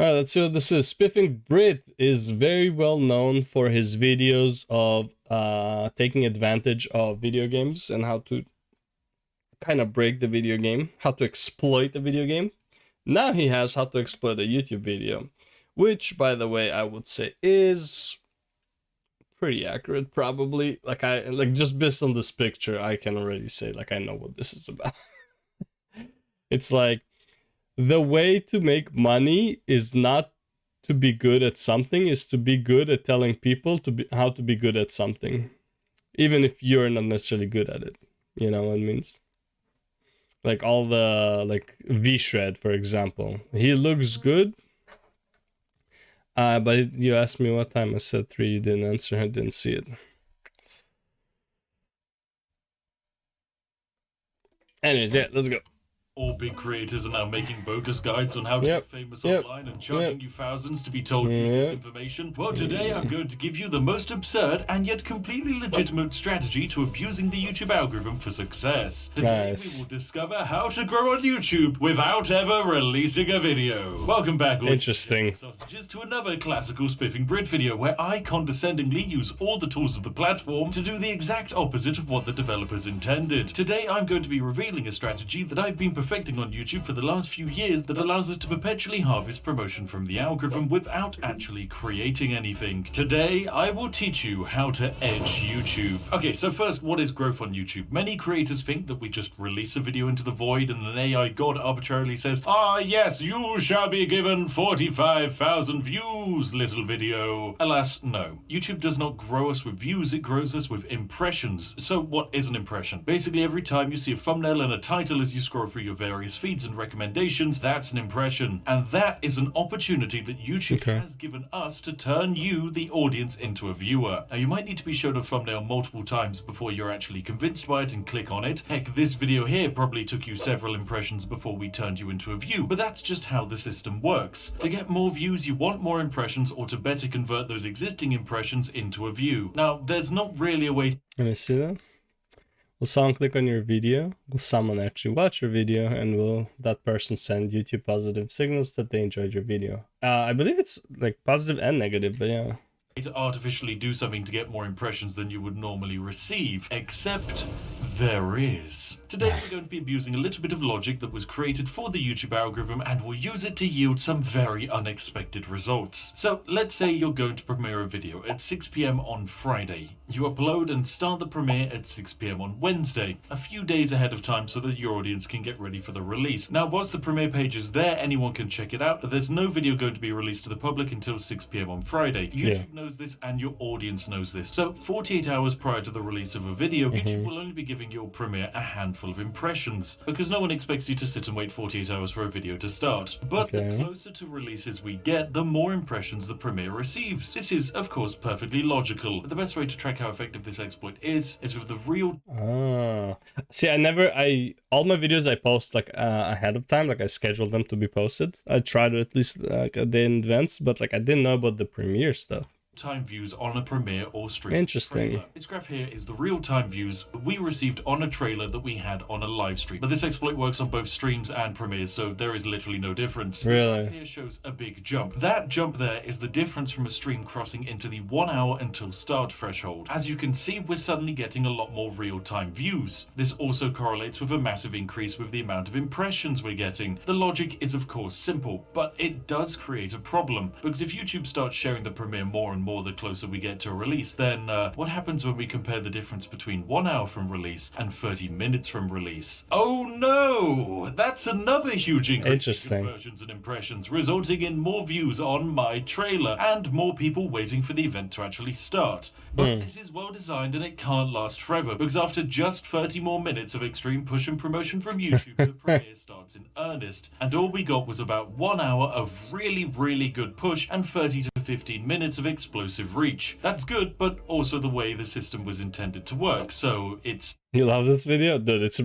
Alright, let's see what this is. Spiffing Brit is very well known for his videos of taking advantage of video games and how to kind of break the video game, how to exploit the video game. Now he has how to exploit a YouTube video, which, by the way, I would say is pretty accurate, probably. Like just based on this picture, I can already say like I know what this is about. It's like the way to make money is not to be good at something, is to be good at telling people how to be good at something, even if you're not necessarily good at it. You know what it means? Like all the like V-Shred, for example, he looks good. But you asked me what time. I said 3. You didn't answer. I didn't see it. Anyways, yeah, let's go. All big creators are now making bogus guides on how to get famous online and charging you thousands to be told useless information. Well, today I'm going to give you the most absurd and yet completely legitimate strategy to abusing the YouTube algorithm for success. Today we will discover how to grow on YouTube without ever releasing a video. Welcome back, all interesting sausages, to another classical Spiffing Brit video where I condescendingly use all the tools of the platform to do the exact opposite of what the developers intended. Today I'm going to be revealing a strategy that I've been perfecting on YouTube for the last few years that allows us to perpetually harvest promotion from the algorithm without actually creating anything. Today, I will teach you how to edge YouTube. Okay, so first, what is growth on YouTube? Many creators think that we just release a video into the void and an AI god arbitrarily says, "Ah, yes, you shall be given 45,000 views, little video." Alas, no. YouTube does not grow us with views, it grows us with impressions. So what is an impression? Basically, every time you see a thumbnail and a title as you scroll through your various feeds and recommendations, that's an impression. And that is an opportunity that YouTube has given us to turn you, the audience, into a viewer. Now, you might need to be shown a thumbnail multiple times before you're actually convinced by it and click on it. Heck, this video here probably took you several impressions before we turned you into a view, but that's just how the system works. To get more views, you want more impressions, or to better convert those existing impressions into a view. Now, there's not really a way. Let me see that. Will someone click on your video? Will someone actually watch your video? And will that person send YouTube positive signals that they enjoyed your video? I believe it's like positive and negative, but yeah. To artificially do something to get more impressions than you would normally receive, except there is. Today we're going to be abusing a little bit of logic that was created for the YouTube algorithm, and we'll use it to yield some very unexpected results. So let's say you're going to premiere a video at 6 PM on Friday. You upload and start the premiere at 6 PM on Wednesday, a few days ahead of time so that your audience can get ready for the release. Now, whilst the premiere page is there, anyone can check it out, but there's no video going to be released to the public until 6 PM on Friday. YouTube knows this and your audience knows this. So 48 hours prior to the release of a video, YouTube will only be giving your premiere a handful of impressions, because no one expects you to sit and wait 48 hours for a video to start. But the closer to releases we get, the more impressions the premiere receives. This is, of course, perfectly logical. The best way to track how effective this exploit is with the real... See, all my videos I post like ahead of time, like I schedule them to be posted. I try to at least like a day in advance, but like I didn't know about the premiere stuff. Time views on a premiere or stream. Interesting. Trailer. This graph here is the real-time views we received on a trailer that we had on a live stream. But this exploit works on both streams and premieres, so there is literally no difference. Really? The graph here shows a big jump. That jump there is the difference from a stream crossing into the 1 hour until start threshold. As you can see, we're suddenly getting a lot more real-time views. This also correlates with a massive increase with the amount of impressions we're getting. The logic is of course simple, but it does create a problem, because if YouTube starts sharing the premiere more and more the closer we get to a release, then what happens when we compare the difference between 1 hour from release and 30 minutes from release? Oh no! That's another huge increase in conversions and impressions, resulting in more views on my trailer and more people waiting for the event to actually start. But this is well designed and it can't last forever, because after just 30 more minutes of extreme push and promotion from YouTube, the premiere starts in earnest. And all we got was about 1 hour of really, really good push and 30 to 15 minutes of explosive reach. That's good, but also the way the system was intended to work, so it's... You love this video? Dude, it's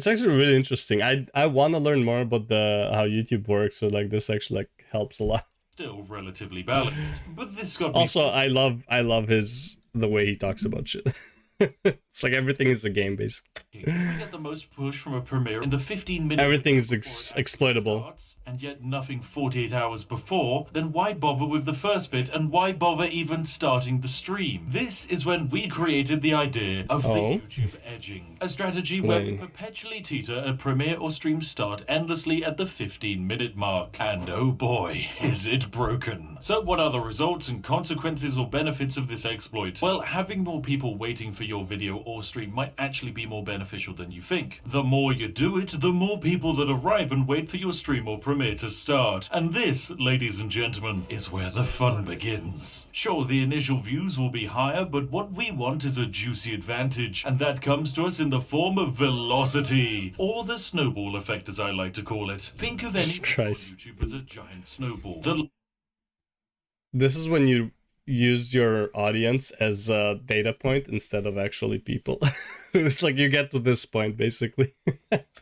actually really interesting. I want to learn more about how YouTube works, so like this actually like helps a lot. Still relatively balanced. But this got also, I love the way he talks about shit. It's like everything is a game, basically. If we get the most push from a premiere in the 15-minute Everything is exploitable, exploitable. and yet nothing 48 hours before, then why bother with the first bit, and why bother even starting the stream? This is when we created the idea of the YouTube edging, a strategy where we perpetually teeter a premiere or stream start endlessly at the 15-minute mark. And oh boy, is it broken. So what are the results and consequences or benefits of this exploit? Well, having more people waiting for your video or stream might actually be more beneficial than you think. The more you do it, the more people that arrive and wait for your stream or premiere to start. And this, ladies and gentlemen, is where the fun begins. Sure, the initial views will be higher, but what we want is a juicy advantage, and that comes to us in the form of velocity, or the snowball effect as I like to call it. Think of any YouTube as a giant snowball. This is when you use your audience as a data point instead of actually people. It's like you get to this point, basically.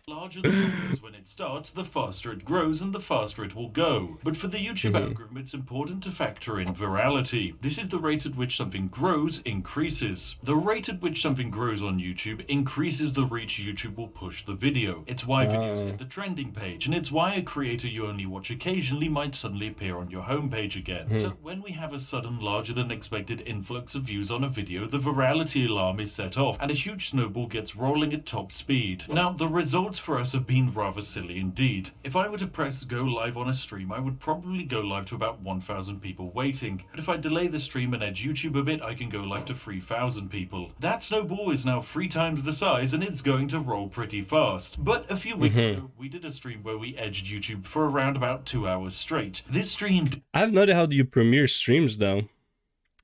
Larger the number is when it starts, the faster it grows and the faster it will go. But for the YouTube algorithm, it's important to factor in virality. This is the rate at which something grows increases. The rate at which something grows on YouTube increases the reach YouTube will push the video. It's why videos hit the trending page, and it's why a creator you only watch occasionally might suddenly appear on your homepage again. So when we have a sudden larger than expected influx of views on a video, the virality alarm is set off, and a huge snowball gets rolling at top speed. Now, the results for us have been rather silly indeed. If I were to press go live on a stream, I would probably go live to about 1,000 people waiting. But if I delay the stream and edge YouTube a bit, I can go live to 3,000 people. That snowball is now 3 times the size, and it's going to roll pretty fast. But a few weeks ago, we did a stream where we edged YouTube for around about 2 hours straight. This stream... I have no idea how do you premiere streams, though.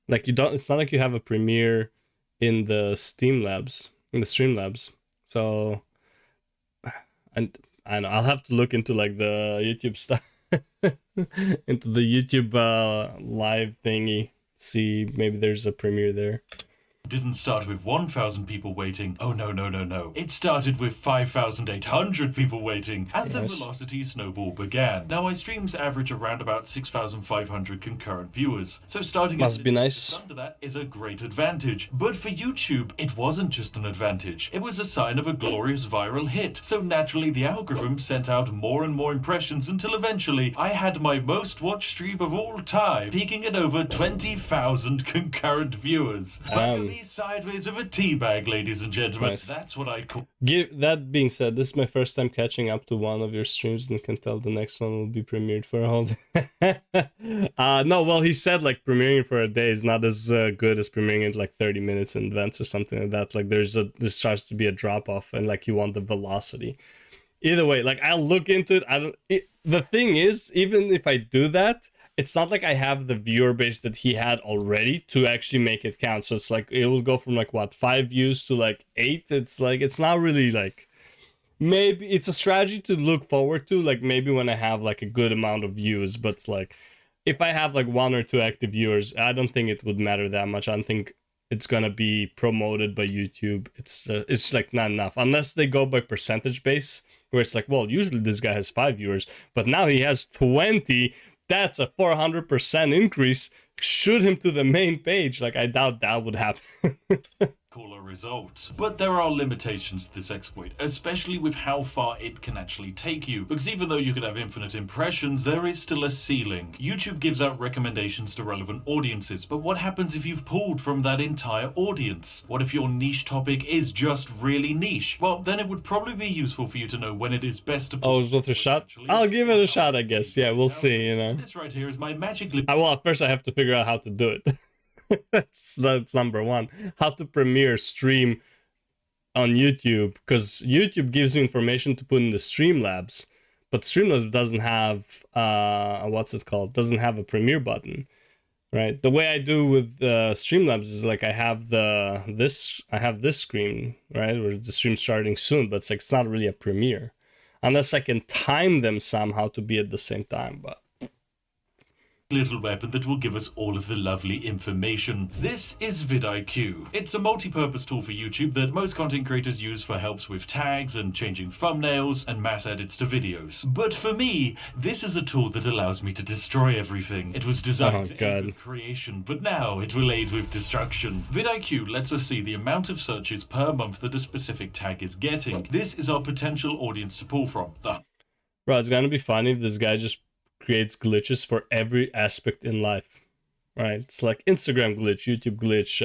Like, you don't... It's not like you have a premiere in the Streamlabs. So... And I'll have to look into like the YouTube stuff, into the YouTube live thingy, see maybe there's a premiere there. Didn't start with 1,000 people waiting. Oh no. It started with 5,800 people waiting, and the velocity snowball began. Now my streams average around about 6,500 concurrent viewers, so starting must be nice. Under that is a great advantage. But for YouTube, it wasn't just an advantage. It was a sign of a glorious viral hit. So naturally the algorithm sent out more and more impressions until eventually I had my most watched stream of all time, peaking at over 20,000 concurrent viewers. Sideways with a tea bag, ladies and gentlemen. Nice. That's what I call... That being said, this is my first time catching up to one of your streams, and can tell the next one will be premiered for a whole day. No, well, he said like premiering for a day is not as good as premiering it like 30 minutes in advance or something like that. Like this starts to be a drop off, and like you want the velocity. Either way, like I'll look into it. The thing is, even if I do that, it's not like I have the viewer base that he had already to actually make it count. So it's like it will go from like what 5 views to like 8. It's like it's not really like, maybe it's a strategy to look forward to, like maybe when I have like a good amount of views. But it's like if I have like 1 or 2 active viewers, I don't think it would matter that much. I don't think it's gonna be promoted by YouTube. It's like not enough unless they go by percentage base, where it's like, well, usually this guy has 5 viewers, but now he has 20. That's a 400% increase. Shoot him to the main page. Like, I doubt that would happen. Cooler result. But there are limitations to this exploit, especially with how far it can actually take you, because even though you could have infinite impressions, there is still a ceiling. YouTube gives out recommendations to relevant audiences, but what happens if you've pulled from that entire audience? What if your niche topic is just really niche? Well, then it would probably be useful for you to know when it is best to... Oh, is it a shot? I'll give it a shot, I guess. Yeah, we'll see, you know. This right here is my magic... Well, first I have to figure out how to do it. that's number one. How to premiere stream on YouTube, because YouTube gives you information to put in the Streamlabs, but Streamlabs doesn't have doesn't have a premiere button, right? The way I do with Streamlabs is like I have this screen, right, where the stream's starting soon, but it's not really a premiere unless I can time them somehow to be at the same time. But little weapon that will give us all of the lovely information. This is vidIQ. It's a multi-purpose tool for YouTube that most content creators use for helps with tags and changing thumbnails and mass edits to videos. But for me, this is a tool that allows me to destroy everything. It was designed to aid with creation, but now it will aid with destruction. vidIQ lets us see the amount of searches per month that a specific tag is getting. This is our potential audience to pull from. Bro, it's gonna be funny if this guy just creates glitches for every aspect in life, right? It's like Instagram glitch, YouTube glitch,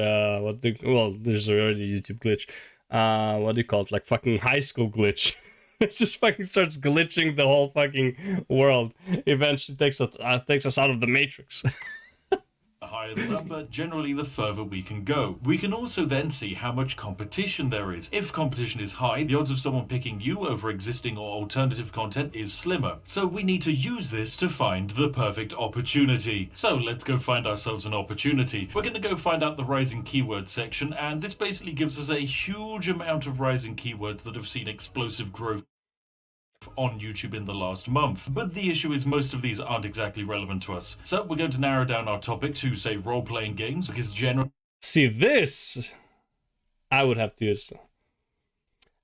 well, there's already YouTube glitch. What do you call it? Like fucking high school glitch. It just fucking starts glitching the whole fucking world. Eventually takes us out of the matrix. The higher the number, generally the further we can go. We can also then see how much competition there is. If competition is high, the odds of someone picking you over existing or alternative content is slimmer. So we need to use this to find the perfect opportunity. So let's go find ourselves an opportunity. We're going to go find out the rising keyword section, and this basically gives us a huge amount of rising keywords that have seen explosive growth on YouTube in the last month. But the issue is most of these aren't exactly relevant to us. So we're going to narrow down our topic to, say, role-playing games, because generally... See, this I would have to use.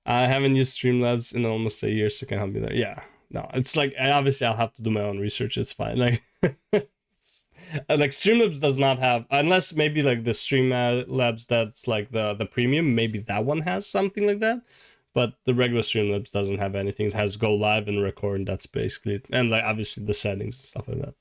I haven't used Streamlabs in almost a year, so can help me there. Yeah, no, it's like, obviously I'll have to do my own research, it's fine. Like, like Streamlabs does not have, unless maybe like the Streamlabs that's like the premium, maybe that one has something like that. But the regular Streamlabs doesn't have anything. It has go live and record, and that's basically it. And like obviously the settings and stuff like that.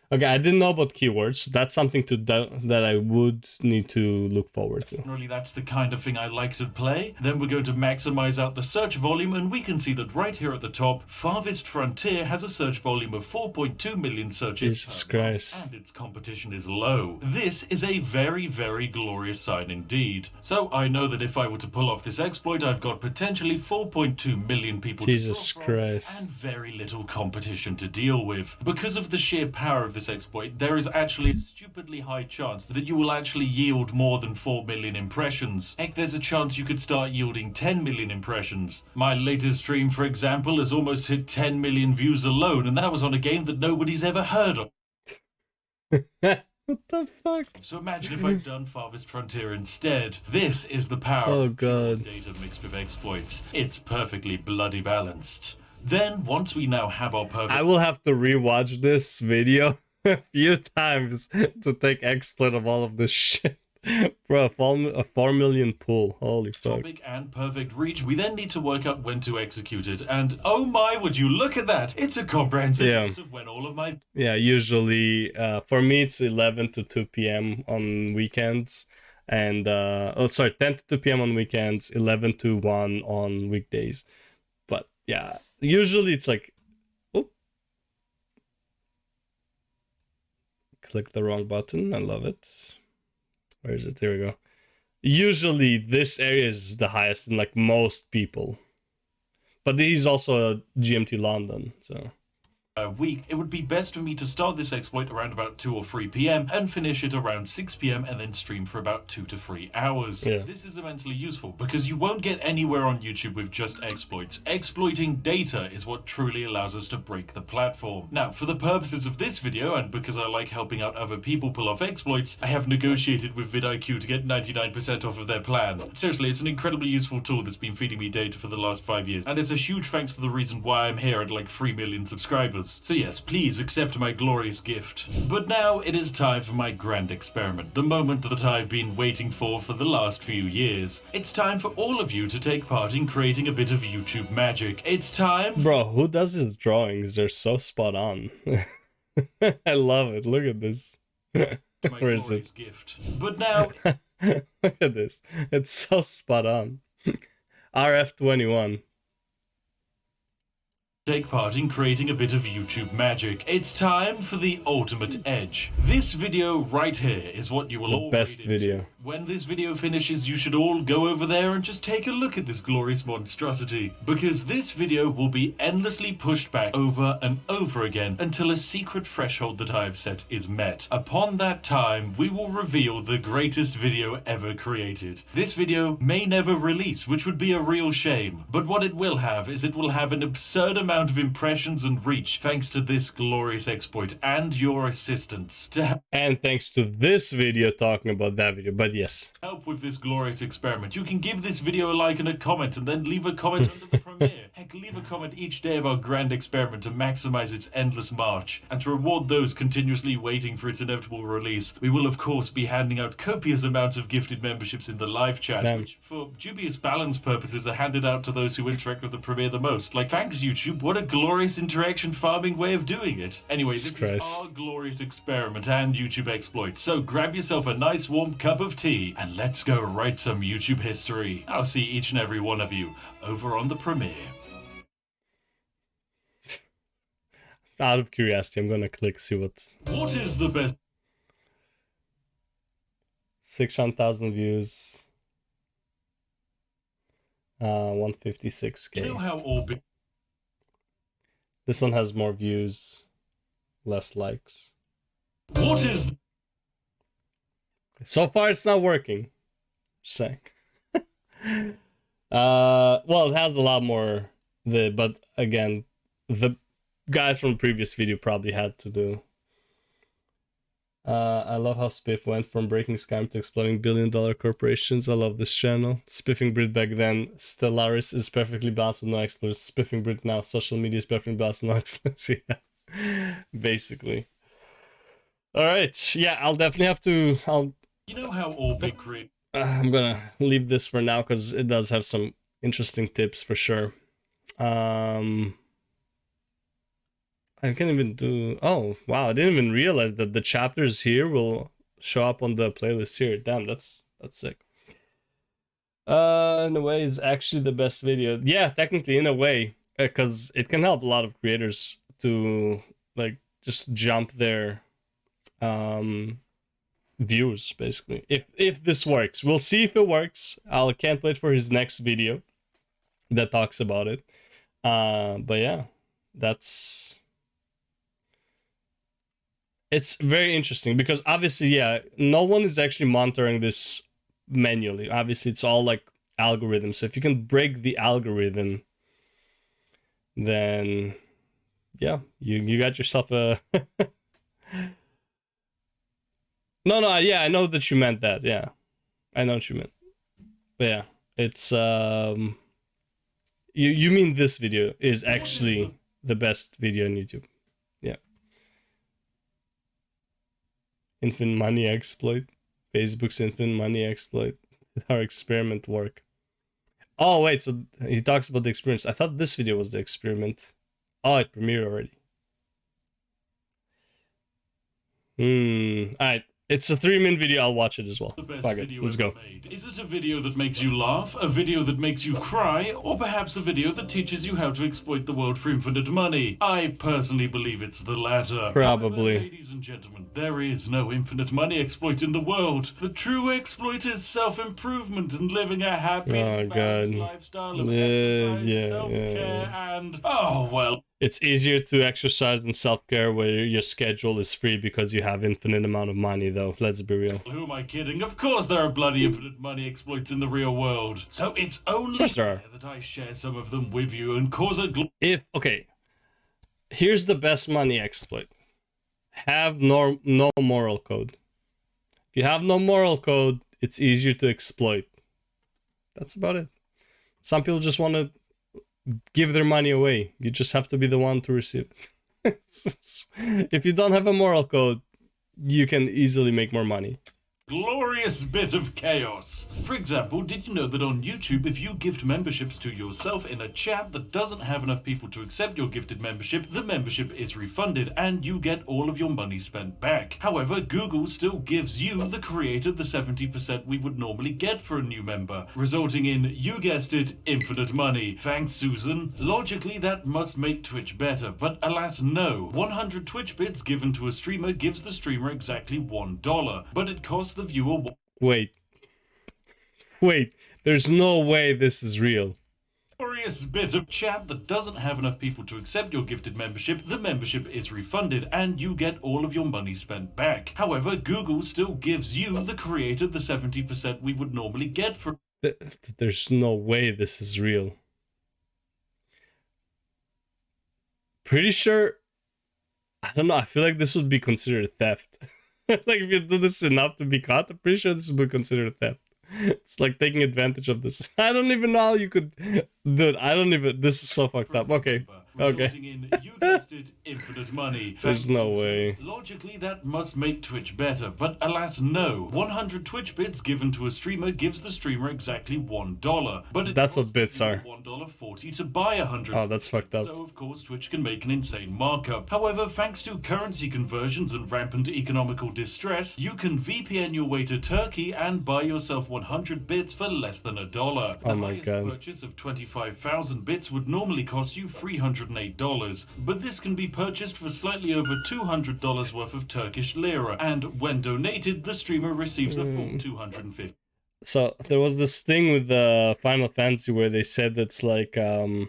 Okay, I didn't know about keywords. That's something that I would need to look forward to. Generally, that's the kind of thing I like to play. Then we're going to maximize out the search volume, and we can see that right here at the top, Farthest Frontier has a search volume of 4.2 million searches. Jesus Christ. And its competition is low. This is a very, very glorious sign indeed. So I know that if I were to pull off this exploit, I've got potentially 4.2 million people Jesus to draw from, Christ. and very little competition to deal with. Because of the sheer power of this exploit, there is actually a stupidly high chance that you will actually yield more than 4 million impressions. Heck, there's a chance you could start yielding 10 million impressions. My latest stream, for example, has almost hit 10 million views alone, and that was on a game that nobody's ever heard of. What the fuck? So imagine if I'd done Farthest Frontier instead. This is the power of God. Data mixed with exploits. It's perfectly bloody balanced. Then, once we now have our perfect... I will have to rewatch this video a few times to take exploit of all of this shit. Bro, a 4 million pool. Holy fuck. Topic and perfect reach. We then need to work out when to execute it. And oh my, would you look at that? It's a comprehensive list of when all of my... Yeah, usually for me it's 11 to 2 p.m. on weekends. And, 10 to 2 p.m. on weekends, 11 to 1 on weekdays. But yeah, usually it's like... Click the wrong button. I love it. Where is it? There we go. Usually this area is the highest in like most people. But he's also a GMT London, so... week, it would be best for me to start this exploit around about 2 or 3 p.m. and finish it around 6 p.m. and then stream for about 2 to 3 hours. Yeah. This is immensely useful because you won't get anywhere on YouTube with just exploits. Exploiting data is what truly allows us to break the platform. Now, for the purposes of this video, and because I like helping out other people pull off exploits, I have negotiated with vidIQ to get 99% off of their plan. Seriously, it's an incredibly useful tool that's been feeding me data for the last 5 years, and it's a huge thanks to the reason why I'm here at like 3 million subscribers. So yes, please accept my glorious gift. But now it is time for my grand experiment, the moment that I've been waiting for the last few years. It's time for all of you to take part in creating a bit of YouTube magic. It's time... Bro, who does his drawings? They're so spot on. I love it. Look at this. Where is it? Gift. But now... Look at this. It's so spot on. RF21. Take part in creating a bit of YouTube magic. It's time for the ultimate edge. This video right here is what you will all best video. When this video finishes, you should all go over there and just take a look at this glorious monstrosity, because this video will be endlessly pushed back over and over again until a secret threshold that I have set is met. Upon that time, we will reveal the greatest video ever created. This video may never release, which would be a real shame, but what it will have is it will have an absurd amount amount of impressions and reach thanks to this glorious exploit and your assistance. To And thanks to this video talking about that video, but yes. help with this glorious experiment, you can give this video a like and a comment, and then leave a comment under the premiere. Heck, leave a comment each day of our grand experiment to maximize its endless march. And to reward those continuously waiting for its inevitable release, we will of course be handing out copious amounts of gifted memberships in the live chat, which for dubious balance purposes are handed out to those who interact with the premiere the most. Like, thanks YouTube, what a glorious interaction farming way of doing it. Anyway, this is our glorious experiment and YouTube exploit, so grab yourself a nice warm cup of tea and let's go write some YouTube history. I'll see each and every one of you over on the premiere. Out of curiosity, I'm gonna click see what is the best 600,000 views, 156k. You know how Orbit This one has more views, less likes. What is So far it's not working. Just saying. Well, it has a lot more but again, the guys from the previous video probably had to do. I love how Spiff went from breaking scam to exploding billion-dollar corporations. I love this channel. Spiffing Brit back then, Stellaris is perfectly balanced with no exploits. Spiffing Brit now, social media is perfectly balanced with no exploits. Yeah, basically. All right, yeah, I'll definitely have to. You know how Orbit create. I'm gonna leave this for now because it does have some interesting tips for sure. I can't even do. Oh wow! I didn't even realize that the chapters here will show up on the playlist here. Damn, that's sick. In a way, it's actually the best video. Yeah, technically, in a way, because it can help a lot of creators to like just jump their views, basically. If this works, we'll see if it works. I can't wait for his next video that talks about it. But yeah, it's very interesting because obviously, yeah, no one is actually monitoring this manually. Obviously, it's all like algorithms. So if you can break the algorithm, then yeah, you got yourself a. No, yeah, I know that you meant that. Yeah, I know what you meant. But yeah, it's you mean this video is actually the best video on YouTube. Yeah. Infinite money exploit. Facebook's infinite money exploit. Our experiment work. Oh wait, so he talks about the experience. I thought this video was the experiment. Oh, it premiered already. Alright. It's a 3-minute video. I'll watch it as well. Fuck it. Let's go. Is it a video that makes you laugh, a video that makes you cry, or perhaps a video that teaches you how to exploit the world for infinite money? I personally believe it's the latter. Probably. However, ladies and gentlemen, there is no infinite money exploit in the world. The true exploit is self-improvement and living a happy balanced lifestyle of exercise, self-care, and... Oh, well. It's easier to exercise and self-care where your schedule is free because you have infinite amount of money, though. Let's be real. Who am I kidding? Of course there are bloody infinite money exploits in the real world. So it's only fair that I share some of them with you and cause a... Okay. Here's the best money exploit. Have no moral code. If you have no moral code, it's easier to exploit. That's about it. Some people just want to give their money away. You just have to be the one to receive it. If you don't have a moral code, you can easily make more money. Glorious bit of chaos. For example, did you know that on YouTube, if you gift memberships to yourself in a chat that doesn't have enough people to accept your gifted membership, the membership is refunded and you get all of your money spent back. However, Google still gives you, the creator, the 70% we would normally get for a new member, resulting in, you guessed it, infinite money. Thanks, Susan. Logically, that must make Twitch better, but alas no. 100 Twitch bits given to a streamer gives the streamer exactly $1, but it costs the viewer... Wait, there's no way this is real. Glorious bit of chat that doesn't have enough people to accept your gifted membership, the membership is refunded and you get all of your money spent back. However, Google still gives you, the creator, the 70% we would normally get for... There's no way this is real. pretty sure, I don't know, I feel like this would be considered theft. Like if you do this enough to be caught, I'm pretty sure this would be considered theft. It's like taking advantage of this. I don't even know how you could, dude. I don't even. This is so fucked up. Okay, okay. In, you guessed it, infinite money. There's no way. Logically, that must make Twitch better, but alas, no. 100 Twitch bits given to a streamer gives the streamer exactly $1. But that's what bits are. $1.40 to buy 100. Oh, that's fucked up. So of course, Twitch can make an insane markup. However, thanks to currency conversions and rampant economical distress, you can VPN your way to Turkey and buy yourself 100 bits for less than $1. Oh my god. The highest purchase of 25,000 bits would normally cost you $308, but this can be purchased for slightly over $200 worth of Turkish lira, and when donated, the streamer receives a full 250. So there was this thing with the Final Fantasy where they said that's like Final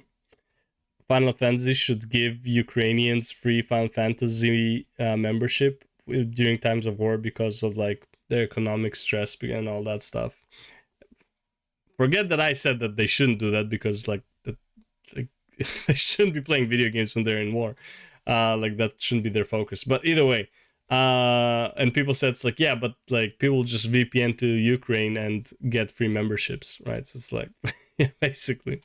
Fantasy should give Ukrainians free Final Fantasy membership during times of war because of like their economic stress and all that stuff. Forget that I said that they shouldn't do that because like they shouldn't be playing video games when they're in war. Like that shouldn't be their focus. But either way, and people said it's like, yeah, but like people just VPN to Ukraine and get free memberships, right? So it's like, yeah, basically.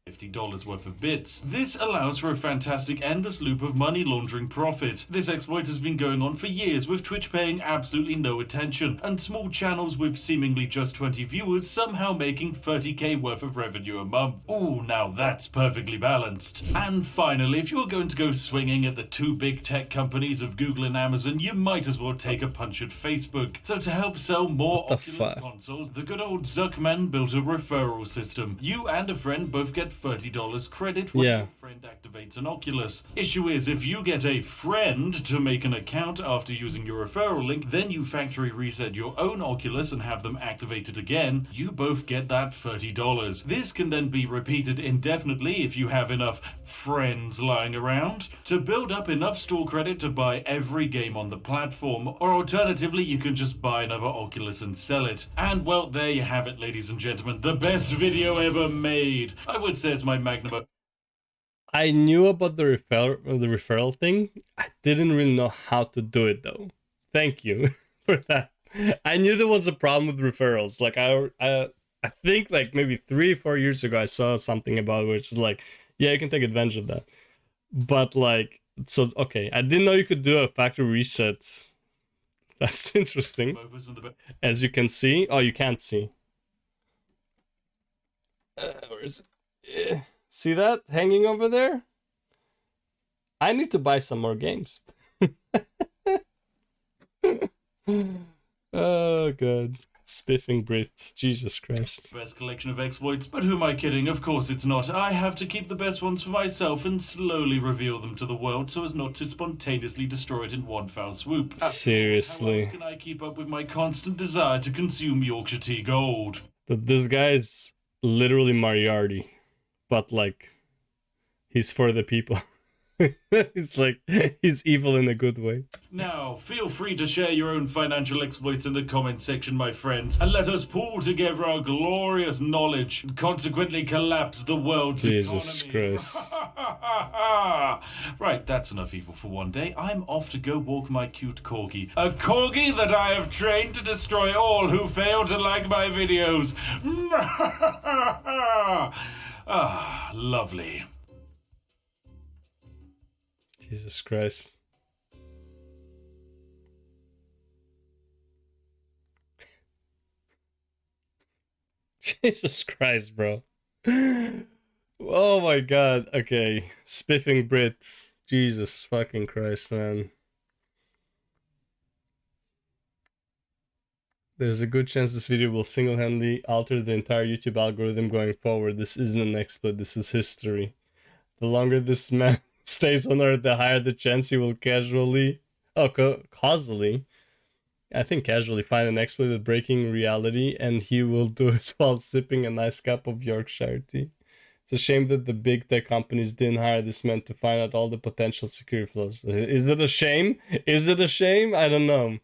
$50 worth of bits. This allows for a fantastic endless loop of money laundering profit. This exploit has been going on for years, with Twitch paying absolutely no attention, and small channels with seemingly just 20 viewers somehow making 30k worth of revenue a month. Ooh, now that's perfectly balanced. And finally, if you're going to go swinging at the two big tech companies of Google and Amazon, you might as well take a punch at Facebook. So to help sell more Oculus consoles, the good old Zuckman built a referral system. You and a friend both get $30 credit when your friend activates an Oculus. Issue is, if you get a friend to make an account after using your referral link, then you factory reset your own Oculus and have them activated again, you both get that $30. This can then be repeated indefinitely if you have enough friends lying around to build up enough store credit to buy every game on the platform, or alternatively you can just buy another Oculus and sell it. And well, there you have it, ladies and gentlemen, the best video ever made. I would say it's my magnum. I knew about the referral thing. I didn't really know how to do it though. Thank you for that. I knew there was a problem with referrals. Like I think like maybe 3 or 4 years ago I saw something about it, which is like, yeah, you can take advantage of that. But like, so okay, I didn't know you could do a factory reset. That's interesting. As you can see, oh, you can't see. Where is it? See that hanging over there? I need to buy some more games. Oh god. Spiffing Brit. Jesus Christ. Best collection of exploits, but who am I kidding? Of course it's not. I have to keep the best ones for myself and slowly reveal them to the world so as not to spontaneously destroy it in one foul swoop. Seriously. How else can I keep up with my constant desire to consume Yorkshire tea gold? This guy's literally Moriarty. But like, he's for the people. He's like, he's evil in a good way. Now, feel free to share your own financial exploits in the comment section, my friends, and let us pool together our glorious knowledge and consequently collapse the world's Jesus economy. Christ. Right, that's enough evil for one day. I'm off to go walk my cute corgi. A corgi that I have trained to destroy all who fail to like my videos. Ah, lovely. Jesus Christ. Jesus Christ, bro. Oh my god. Okay. Spiffing Brit. Jesus fucking Christ, man. There's a good chance this video will single-handedly alter the entire YouTube algorithm going forward. This isn't an exploit, this is history. The longer this man stays on Earth, the higher the chance he will causally find an exploit with breaking reality, and he will do it while sipping a nice cup of Yorkshire tea. It's a shame that the big tech companies didn't hire this man to find out all the potential security flaws. Is it a shame? Is it a shame? I don't know.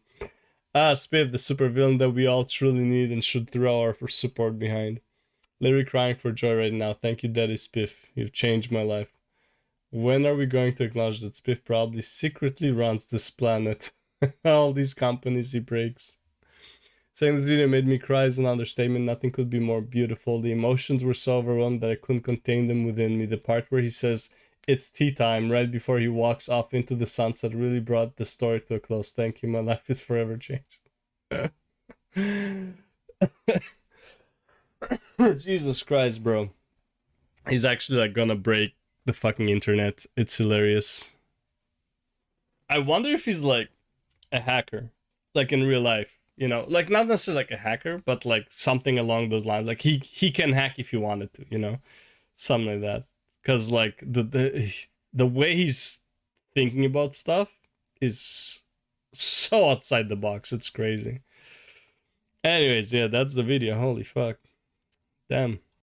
Spiff, the supervillain that we all truly need and should throw our support behind. Literally crying for joy right now. Thank you, Daddy Spiff. You've changed my life. When are we going to acknowledge that Spiff probably secretly runs this planet? All these companies he breaks. Saying this video made me cry is an understatement. Nothing could be more beautiful. The emotions were so overwhelmed that I couldn't contain them within me. The part where he says, "It's tea time," right before he walks off into the sunset, really brought the story to a close. Thank you. My life is forever changed. Jesus Christ, bro. He's actually like gonna break the fucking internet. It's hilarious. I wonder if he's like a hacker, like in real life, you know, like not necessarily like a hacker, but like something along those lines. Like he can hack if he wanted to, you know, something like that. Because like the way he's thinking about stuff is so outside the box. It's crazy. Anyways, yeah, that's the video. Holy fuck. Damn.